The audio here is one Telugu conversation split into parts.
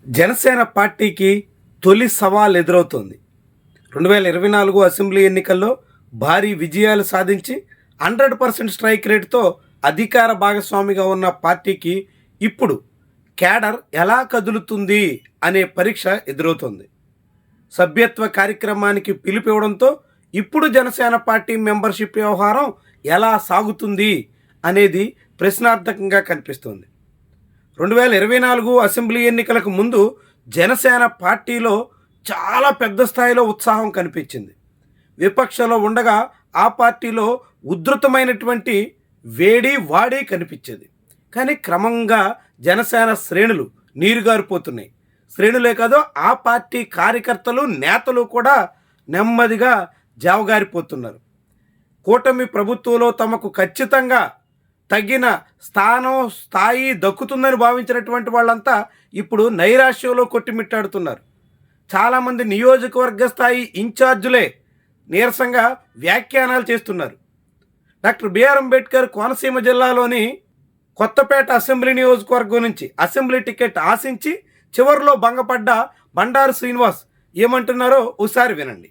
జనసేన పార్టీకి తొలి సవాల్ ఎదురవుతోంది. 2024 అసెంబ్లీ ఎన్నికల్లో భారీ విజయాలు సాధించి 100% స్ట్రైక్ రేటుతో అధికార భాగస్వామిగా ఉన్న పార్టీకి ఇప్పుడు క్యాడర్ ఎలా కదులుతుంది అనే పరీక్ష ఎదురవుతోంది. సభ్యత్వ కార్యక్రమానికి పిలుపివ్వడంతో ఇప్పుడు జనసేన పార్టీ మెంబర్షిప్ వ్యవహారం ఎలా సాగుతుంది అనేది ప్రశ్నార్థకంగా కనిపిస్తోంది. 2024 అసెంబ్లీ ఎన్నికలకు ముందు జనసేన పార్టీలో చాలా పెద్ద స్థాయిలో ఉత్సాహం కనిపించింది. విపక్షంలో ఉండగా ఆ పార్టీలో ఉధృతమైనటువంటి వాడి కనిపించేది. కానీ క్రమంగా జనసేన శ్రేణులు నీరుగారిపోతున్నాయి. శ్రేణులే కాదు, ఆ పార్టీ కార్యకర్తలు నేతలు కూడా నెమ్మదిగా జావగారిపోతున్నారు. కూటమి ప్రభుత్వంలో తమకు ఖచ్చితంగా తగిన స్థాయి దక్కుతుందని భావించినటువంటి వాళ్ళంతా ఇప్పుడు నైరాశ్యంలో కొట్టిమిట్టాడుతున్నారు. చాలామంది నియోజకవర్గ స్థాయి ఇన్ఛార్జులే నీరసంగా వ్యాఖ్యానాలు చేస్తున్నారు. డాక్టర్ బిఆర్ అంబేద్కర్ కోనసీమ జిల్లాలోని కొత్తపేట అసెంబ్లీ నియోజకవర్గం నుంచి అసెంబ్లీ టికెట్ ఆశించి చివరిలో భంగపడ్డ బండారు శ్రీనివాస్ ఏమంటున్నారో ఒకసారి వినండి.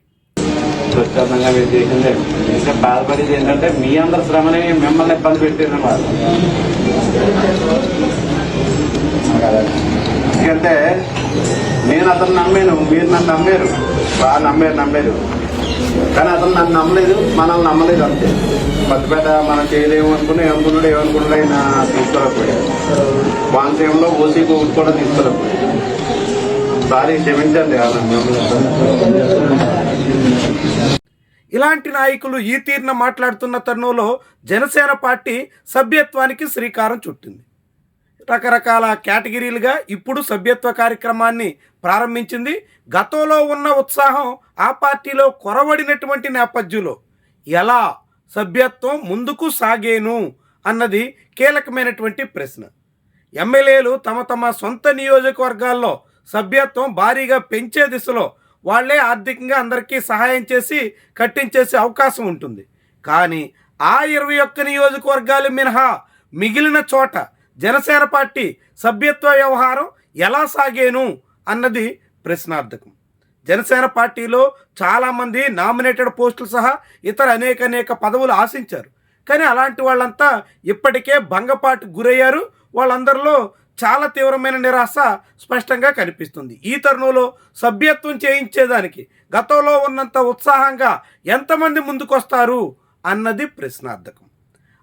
స్వచ్ఛందంగా మీరు చేసిందే ఇంకా బాధపడేది ఏంటంటే మీ అందరి శ్రమని మిమ్మల్ని ఇబ్బంది పెట్టినమాట. ఎందుకంటే నేను అతను నమ్మాను, మీరు నన్ను నమ్మారు, బాగా నమ్మారు. కానీ అతను నన్ను నమ్మలేదు, మనల్ని నమ్మలేదు. అంతే. కొత్తపేట మనం చేయలేము ఏమనుకున్నాడు ఆయన తీసుకోలేకపోయాడు. కోనసీమలో ఓసీ కోర్టు కూడా తీసుకోలేకపోయాడు. సారీ, క్షమించండి. ఇలాంటి నాయకులు ఈ తీరున మాట్లాడుతున్న తరుణంలో జనసేన పార్టీ సభ్యత్వానికి శ్రీకారం చుట్టింది. రకరకాల కేటగిరీలుగా ఇప్పుడు సభ్యత్వ కార్యక్రమాన్ని ప్రారంభించింది. గతంలో ఉన్న ఉత్సాహం ఆ పార్టీలో కొరవడినటువంటి నేపథ్యంలో ఎలా సభ్యత్వం ముందుకు సాగేను అన్నది కీలకమైనటువంటి ప్రశ్న. ఎమ్మెల్యేలు తమ సొంత నియోజకవర్గాల్లో సభ్యత్వం భారీగా పెంచే దిశలో వాళ్లే ఆర్థికంగా అందరికీ సహాయం చేసి కట్టించేసే అవకాశం ఉంటుంది. కానీ ఆ 21 నియోజకవర్గాలు మినహా మిగిలిన చోట జనసేన పార్టీ సభ్యత్వ వ్యవహారం ఎలా సాగేను అన్నది ప్రశ్నార్థకం. జనసేన పార్టీలో చాలామంది నామినేటెడ్ పోస్టులు సహా ఇతర అనేక పదవులు ఆశించారు. కానీ అలాంటి వాళ్ళంతా ఇప్పటికే భంగపాటు గురయ్యారు. వాళ్ళందరిలో చాలా తీవ్రమైన నిరాశ స్పష్టంగా కనిపిస్తుంది. ఈ తరుణంలో సభ్యత్వం చేయించేదానికి గతంలో ఉన్నంత ఉత్సాహంగా ఎంతమంది ముందుకొస్తారు అన్నది ప్రశ్నార్థకం.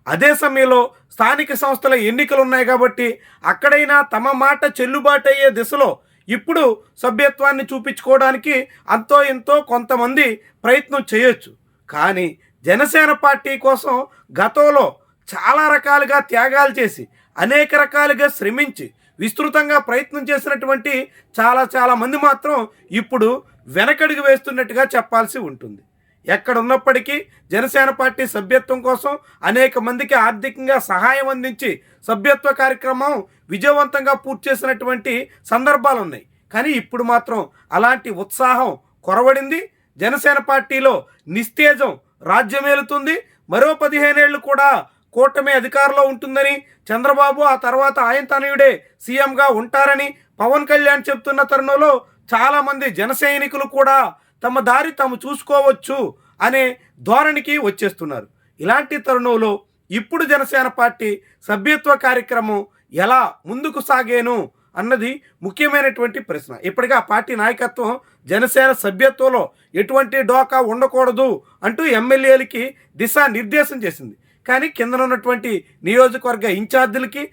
అదే సమయంలో స్థానిక సంస్థల ఎన్నికలు ఉన్నాయి కాబట్టి అక్కడైనా తమ మాట చెల్లుబాటు అయ్యే దిశలో ఇప్పుడు సభ్యత్వాన్ని చూపించుకోవడానికి అంతో ఎంతో కొంతమంది ప్రయత్నం చేయొచ్చు. కానీ జనసేన పార్టీ కోసం గతంలో చాలా రకాలుగా త్యాగాలు చేసి అనేక రకాలుగా శ్రమించి విస్తృతంగా ప్రయత్నం చేసినటువంటి చాలా మంది మాత్రం ఇప్పుడు వెనకడుగు వేస్తున్నట్టుగా చెప్పాల్సి ఉంటుంది. ఎక్కడున్నప్పటికీ జనసేన పార్టీ సభ్యత్వం కోసం అనేక మందికి ఆర్థికంగా సహాయం అందించి సభ్యత్వ కార్యక్రమం విజయవంతంగా పూర్తి చేసినటువంటి సందర్భాలు ఉన్నాయి. కానీ ఇప్పుడు మాత్రం అలాంటి ఉత్సాహం కొరవడింది. జనసేన పార్టీలో నిస్తేజం రాజ్యమేలుతుంది. మరో 15 ఏళ్ళు కూడా కూటమి అధికారంలో ఉంటుందని, చంద్రబాబు ఆ తర్వాత ఆయన తనయుడే సీఎంగా ఉంటారని పవన్ కళ్యాణ్ చెప్తున్న తరుణంలో చాలామంది జన సైనికులు కూడా తమ దారి తాము చూసుకోవచ్చు అనే ధోరణికి వచ్చేస్తున్నారు. ఇలాంటి తరుణంలో ఇప్పుడు జనసేన పార్టీ సభ్యత్వ కార్యక్రమం ఎలా ముందుకు సాగేను అన్నది ముఖ్యమైనటువంటి ప్రశ్న. ఇప్పటికే ఆ పార్టీ నాయకత్వం జనసేన సభ్యత్వంలో ఎటువంటి డోకా ఉండకూడదు అంటూ ఎమ్మెల్యేలకి దిశానిర్దేశం చేసింది. కానీ కింద ఉన్నటువంటి నియోజకవర్గ ఇన్ఛార్జీలకి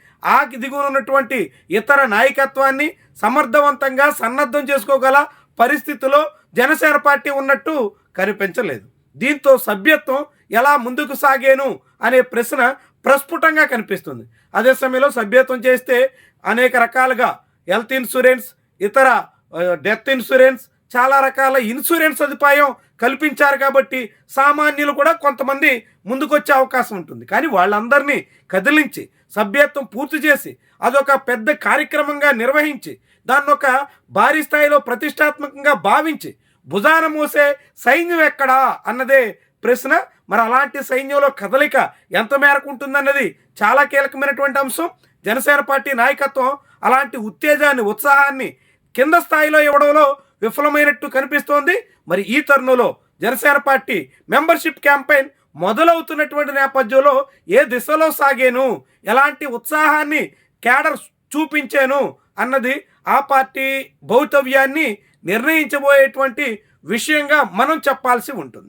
దిగువన ఉన్నటువంటి ఇతర నాయకత్వాన్ని సమర్థవంతంగా సన్నద్ధం చేసుకోగల పరిస్థితిలో జనసేన పార్టీ ఉన్నట్టు కనిపించలేదు. దీంతో సభ్యత్వం ఎలా ముందుకు సాగేను అనే ప్రశ్న ప్రస్ఫుటంగా కనిపిస్తుంది. అదే సమయంలో సభ్యత్వం చేస్తే అనేక రకాలుగా హెల్త్ ఇన్సూరెన్స్, ఇతర డెత్ ఇన్సూరెన్స్, చాలా రకాల ఇన్సూరెన్స్ సదుపాయం కల్పించారు కాబట్టి సామాన్యులు కూడా కొంతమంది ముందుకొచ్చే అవకాశం ఉంటుంది. కానీ వాళ్ళందరినీ కదిలించి సభ్యత్వం పూర్తి చేసి అదొక పెద్ద కార్యక్రమంగా నిర్వహించి దాన్ని ఒక భారీ స్థాయిలో ప్రతిష్టాత్మకంగా భావించి భుజాన మోసే సైన్యం ఎక్కడా అన్నదే ప్రశ్న. మరి అలాంటి సైన్యంలో కదలిక ఎంత మేరకు ఉంటుందన్నది చాలా కీలకమైనటువంటి అంశం. జనసేన పార్టీ నాయకత్వం అలాంటి ఉత్తేజాన్ని, ఉత్సాహాన్ని కింద స్థాయిలో ఇవ్వడంలో విఫలమైనట్టు కనిపిస్తోంది. మరి ఈ తరుణంలో జనసేన పార్టీ మెంబర్షిప్ క్యాంపెయిన్ మొదలవుతున్నటువంటి నేపథ్యంలో ఏ దిశలో సాగాను, ఎలాంటి ఉత్సాహాన్ని క్యాడర్ చూపించాను అన్నది ఆ పార్టీ భవితవ్యాన్ని నిర్ణయించబోయేటువంటి విషయంగా మనం చెప్పాల్సి ఉంటుంది.